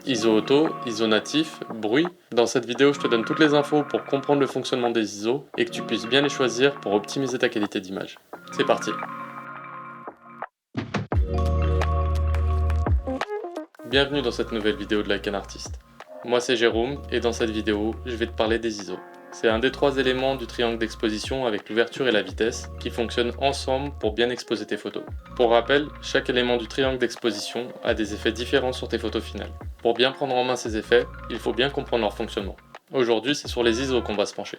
ISO auto, ISO natif, bruit. Dans cette vidéo, je te donne toutes les infos pour comprendre le fonctionnement des ISO et que tu puisses bien les choisir pour optimiser ta qualité d'image. C'est parti! Bienvenue dans cette nouvelle vidéo de Like an Artist. Moi c'est Jérôme et dans cette vidéo, je vais te parler des ISO. C'est un des trois éléments du triangle d'exposition avec l'ouverture et la vitesse qui fonctionnent ensemble pour bien exposer tes photos. Pour rappel, chaque élément du triangle d'exposition a des effets différents sur tes photos finales. Pour bien prendre en main ces effets, il faut bien comprendre leur fonctionnement. Aujourd'hui, c'est sur les ISO qu'on va se pencher.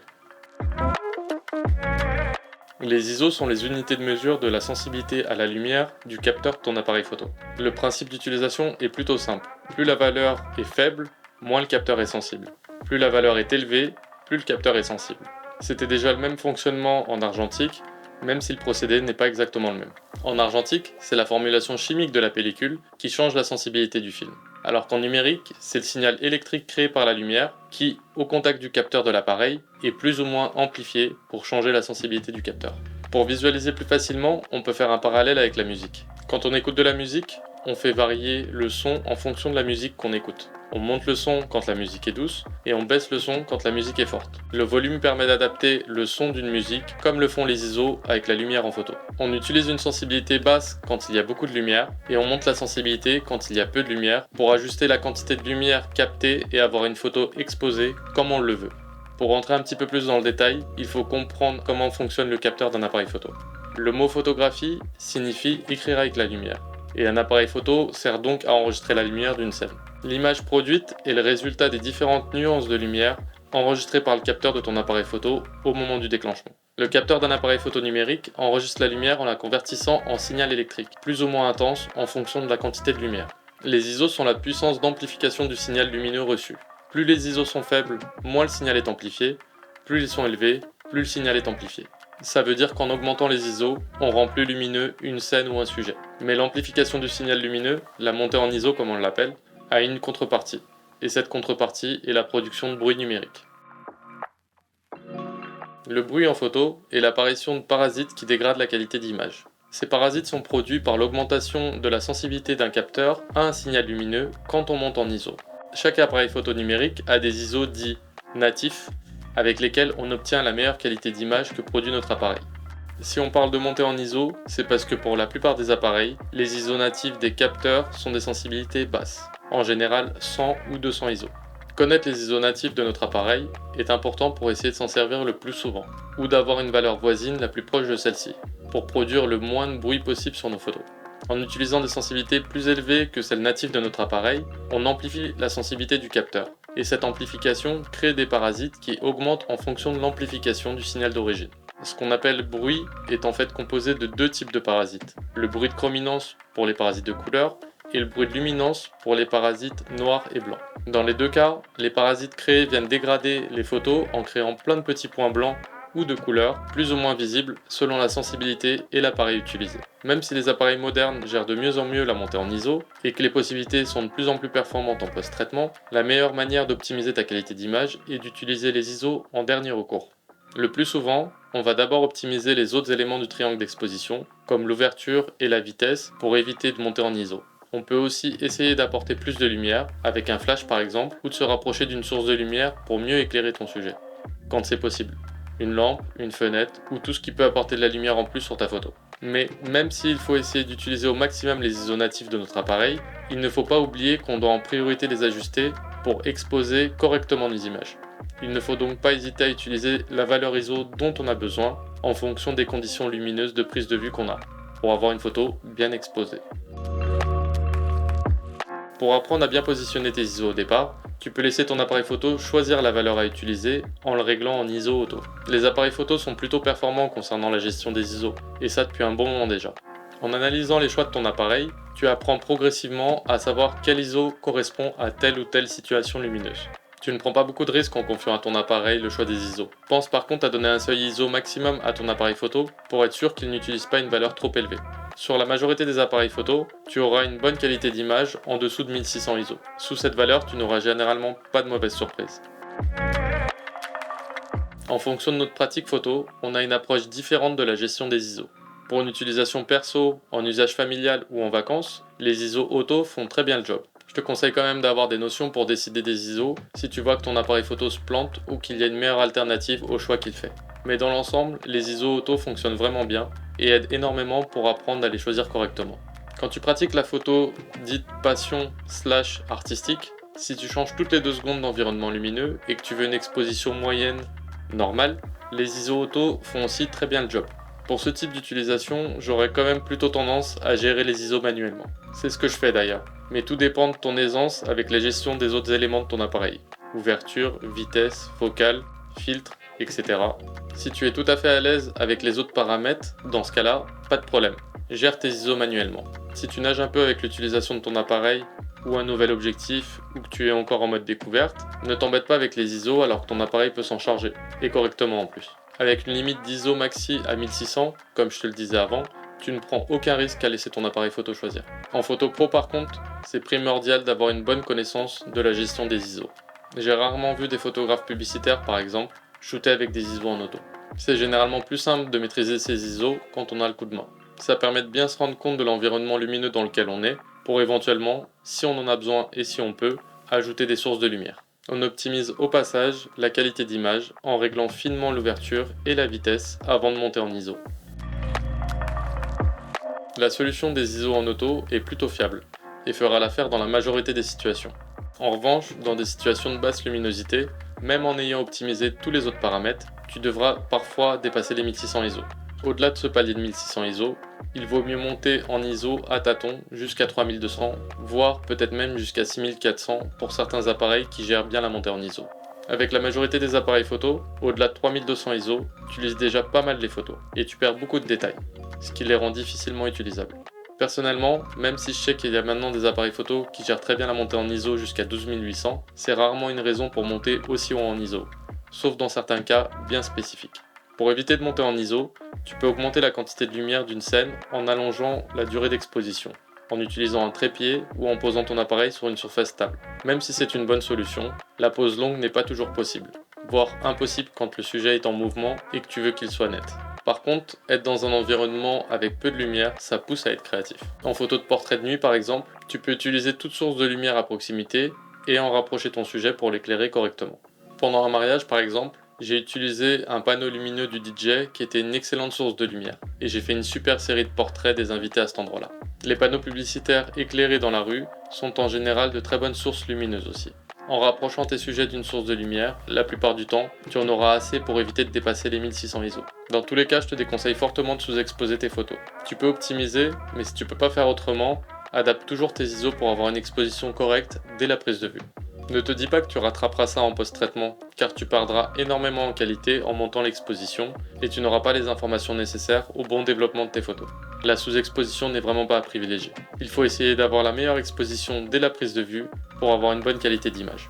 Les ISO sont les unités de mesure de la sensibilité à la lumière du capteur de ton appareil photo. Le principe d'utilisation est plutôt simple. Plus la valeur est faible, moins le capteur est sensible. Plus la valeur est élevée, plus le capteur est sensible. C'était déjà le même fonctionnement en argentique, même si le procédé n'est pas exactement le même. En argentique, c'est la formulation chimique de la pellicule qui change la sensibilité du film. Alors qu'en numérique, c'est le signal électrique créé par la lumière qui, au contact du capteur de l'appareil, est plus ou moins amplifié pour changer la sensibilité du capteur. Pour visualiser plus facilement, on peut faire un parallèle avec la musique. Quand on écoute de la musique, on fait varier le son en fonction de la musique qu'on écoute. On monte le son quand la musique est douce et on baisse le son quand la musique est forte. Le volume permet d'adapter le son d'une musique comme le font les ISO avec la lumière en photo. On utilise une sensibilité basse quand il y a beaucoup de lumière et on monte la sensibilité quand il y a peu de lumière pour ajuster la quantité de lumière captée et avoir une photo exposée comme on le veut. Pour rentrer un petit peu plus dans le détail, il faut comprendre comment fonctionne le capteur d'un appareil photo. Le mot photographie signifie écrire avec la lumière. Et un appareil photo sert donc à enregistrer la lumière d'une scène. L'image produite est le résultat des différentes nuances de lumière enregistrées par le capteur de ton appareil photo au moment du déclenchement. Le capteur d'un appareil photo numérique enregistre la lumière en la convertissant en signal électrique, plus ou moins intense en fonction de la quantité de lumière. Les ISO sont la puissance d'amplification du signal lumineux reçu. Plus les ISO sont faibles, moins le signal est amplifié, plus ils sont élevés, plus le signal est amplifié. Ça veut dire qu'en augmentant les ISO, on rend plus lumineux une scène ou un sujet. Mais l'amplification du signal lumineux, la montée en ISO comme on l'appelle, a une contrepartie. Et cette contrepartie est la production de bruit numérique. Le bruit en photo est l'apparition de parasites qui dégradent la qualité d'image. Ces parasites sont produits par l'augmentation de la sensibilité d'un capteur à un signal lumineux quand on monte en ISO. Chaque appareil photo numérique a des ISO dits natifs, avec lesquels on obtient la meilleure qualité d'image que produit notre appareil. Si on parle de montée en ISO, c'est parce que pour la plupart des appareils, les ISO natifs des capteurs sont des sensibilités basses, en général 100 ou 200 ISO. Connaître les ISO natifs de notre appareil est important pour essayer de s'en servir le plus souvent, ou d'avoir une valeur voisine la plus proche de celle-ci, pour produire le moins de bruit possible sur nos photos. En utilisant des sensibilités plus élevées que celles natives de notre appareil, on amplifie la sensibilité du capteur. Et cette amplification crée des parasites qui augmentent en fonction de l'amplification du signal d'origine. Ce qu'on appelle bruit est en fait composé de deux types de parasites. Le bruit de chrominance pour les parasites de couleur et le bruit de luminance pour les parasites noirs et blancs. Dans les deux cas, les parasites créés viennent dégrader les photos en créant plein de petits points blancs ou de couleurs, plus ou moins visibles selon la sensibilité et l'appareil utilisé. Même si les appareils modernes gèrent de mieux en mieux la montée en ISO et que les possibilités sont de plus en plus performantes en post-traitement, la meilleure manière d'optimiser ta qualité d'image est d'utiliser les ISO en dernier recours. Le plus souvent, on va d'abord optimiser les autres éléments du triangle d'exposition, comme l'ouverture et la vitesse, pour éviter de monter en ISO. On peut aussi essayer d'apporter plus de lumière, avec un flash par exemple, ou de se rapprocher d'une source de lumière pour mieux éclairer ton sujet, quand c'est possible. Une lampe, une fenêtre, ou tout ce qui peut apporter de la lumière en plus sur ta photo. Mais même s'il faut essayer d'utiliser au maximum les ISO natifs de notre appareil, il ne faut pas oublier qu'on doit en priorité les ajuster pour exposer correctement les images. Il ne faut donc pas hésiter à utiliser la valeur ISO dont on a besoin en fonction des conditions lumineuses de prise de vue qu'on a, pour avoir une photo bien exposée. Pour apprendre à bien positionner tes ISO au départ, tu peux laisser ton appareil photo choisir la valeur à utiliser en le réglant en ISO auto. Les appareils photo sont plutôt performants concernant la gestion des ISO, et ça depuis un bon moment déjà. En analysant les choix de ton appareil, tu apprends progressivement à savoir quel ISO correspond à telle ou telle situation lumineuse. Tu ne prends pas beaucoup de risques en confiant à ton appareil le choix des ISO. Pense par contre à donner un seuil ISO maximum à ton appareil photo pour être sûr qu'il n'utilise pas une valeur trop élevée. Sur la majorité des appareils photo, tu auras une bonne qualité d'image en dessous de 1600 ISO. Sous cette valeur, tu n'auras généralement pas de mauvaises surprises. En fonction de notre pratique photo, on a une approche différente de la gestion des ISO. Pour une utilisation perso, en usage familial ou en vacances, les ISO auto font très bien le job. Je te conseille quand même d'avoir des notions pour décider des ISO si tu vois que ton appareil photo se plante ou qu'il y a une meilleure alternative au choix qu'il fait. Mais dans l'ensemble, les ISO auto fonctionnent vraiment bien et aident énormément pour apprendre à les choisir correctement. Quand tu pratiques la photo dite passion / artistique, si tu changes toutes les 2 secondes d'environnement lumineux et que tu veux une exposition moyenne normale, les ISO auto font aussi très bien le job. Pour ce type d'utilisation, j'aurais quand même plutôt tendance à gérer les ISO manuellement. C'est ce que je fais d'ailleurs, mais tout dépend de ton aisance avec la gestion des autres éléments de ton appareil. Ouverture, vitesse, focale, filtre, etc. Si tu es tout à fait à l'aise avec les autres paramètres, dans ce cas-là, pas de problème. Gère tes ISO manuellement. Si tu nages un peu avec l'utilisation de ton appareil, ou un nouvel objectif, ou que tu es encore en mode découverte, ne t'embête pas avec les ISO alors que ton appareil peut s'en charger, et correctement en plus. Avec une limite d'ISO maxi à 1600, comme je te le disais avant, tu ne prends aucun risque à laisser ton appareil photo choisir. En photo pro par contre, c'est primordial d'avoir une bonne connaissance de la gestion des ISO. J'ai rarement vu des photographes publicitaires par exemple, shooter avec des ISO en auto. C'est généralement plus simple de maîtriser ces ISO quand on a le coup de main. Ça permet de bien se rendre compte de l'environnement lumineux dans lequel on est, pour éventuellement, si on en a besoin et si on peut, ajouter des sources de lumière. On optimise au passage la qualité d'image en réglant finement l'ouverture et la vitesse avant de monter en ISO. La solution des ISO en auto est plutôt fiable et fera l'affaire dans la majorité des situations. En revanche, dans des situations de basse luminosité, même en ayant optimisé tous les autres paramètres, tu devras parfois dépasser les 1600 ISO. Au-delà de ce palier de 1600 ISO, il vaut mieux monter en ISO à tâtons jusqu'à 3200, voire peut-être même jusqu'à 6400 pour certains appareils qui gèrent bien la montée en ISO. Avec la majorité des appareils photo, au-delà de 3200 ISO, tu lises déjà pas mal les photos et tu perds beaucoup de détails, ce qui les rend difficilement utilisables. Personnellement, même si je sais qu'il y a maintenant des appareils photo qui gèrent très bien la montée en ISO jusqu'à 12800, c'est rarement une raison pour monter aussi haut en ISO, sauf dans certains cas bien spécifiques. Pour éviter de monter en ISO, tu peux augmenter la quantité de lumière d'une scène en allongeant la durée d'exposition, en utilisant un trépied ou en posant ton appareil sur une surface stable. Même si c'est une bonne solution, la pose longue n'est pas toujours possible, voire impossible quand le sujet est en mouvement et que tu veux qu'il soit net. Par contre, être dans un environnement avec peu de lumière, ça pousse à être créatif. En photo de portrait de nuit par exemple, tu peux utiliser toute source de lumière à proximité et en rapprocher ton sujet pour l'éclairer correctement. Pendant un mariage par exemple, j'ai utilisé un panneau lumineux du DJ qui était une excellente source de lumière, et j'ai fait une super série de portraits des invités à cet endroit-là. Les panneaux publicitaires éclairés dans la rue sont en général de très bonnes sources lumineuses aussi. En rapprochant tes sujets d'une source de lumière, la plupart du temps, tu en auras assez pour éviter de dépasser les 1600 ISO. Dans tous les cas, je te déconseille fortement de sous-exposer tes photos. Tu peux optimiser, mais si tu peux pas faire autrement, adapte toujours tes ISO pour avoir une exposition correcte dès la prise de vue. Ne te dis pas que tu rattraperas ça en post-traitement, car tu perdras énormément en qualité en montant l'exposition et tu n'auras pas les informations nécessaires au bon développement de tes photos. La sous-exposition n'est vraiment pas à privilégier. Il faut essayer d'avoir la meilleure exposition dès la prise de vue pour avoir une bonne qualité d'image.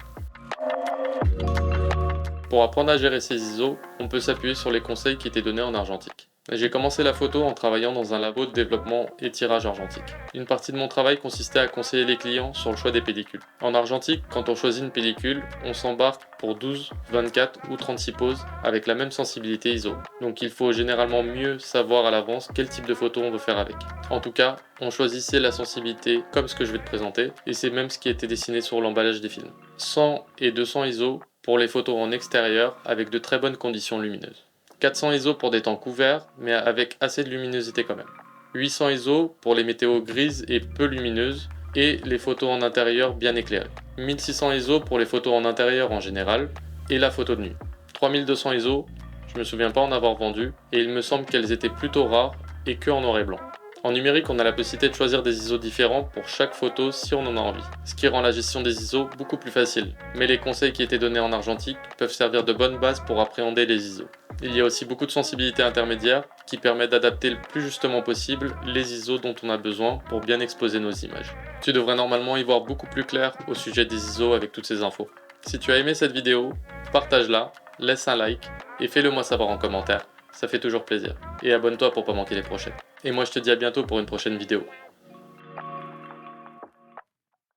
Pour apprendre à gérer ces ISO, on peut s'appuyer sur les conseils qui étaient donnés en argentique. J'ai commencé la photo en travaillant dans un labo de développement et tirage argentique. Une partie de mon travail consistait à conseiller les clients sur le choix des pellicules. En argentique, quand on choisit une pellicule, on s'embarque pour 12, 24 ou 36 poses avec la même sensibilité ISO. Donc il faut généralement mieux savoir à l'avance quel type de photo on veut faire avec. En tout cas, on choisissait la sensibilité comme ce que je vais te présenter, et c'est même ce qui était dessiné sur l'emballage des films. 100 et 200 ISO pour les photos en extérieur avec de très bonnes conditions lumineuses. 400 ISO pour des temps couverts, mais avec assez de luminosité quand même. 800 ISO pour les météos grises et peu lumineuses, et les photos en intérieur bien éclairées. 1600 ISO pour les photos en intérieur en général, et la photo de nuit. 3200 ISO, je me souviens pas en avoir vendu, et il me semble qu'elles étaient plutôt rares, et que en noir et blanc. En numérique, on a la possibilité de choisir des ISO différents pour chaque photo si on en a envie, ce qui rend la gestion des ISO beaucoup plus facile. Mais les conseils qui étaient donnés en argentique peuvent servir de bonne base pour appréhender les ISO. Il y a aussi beaucoup de sensibilité intermédiaire qui permet d'adapter le plus justement possible les ISO dont on a besoin pour bien exposer nos images. Tu devrais normalement y voir beaucoup plus clair au sujet des ISO avec toutes ces infos. Si tu as aimé cette vidéo, partage-la, laisse un like et fais-le moi savoir en commentaire. Ça fait toujours plaisir. Et abonne-toi pour pas manquer les prochaines. Et moi je te dis à bientôt pour une prochaine vidéo.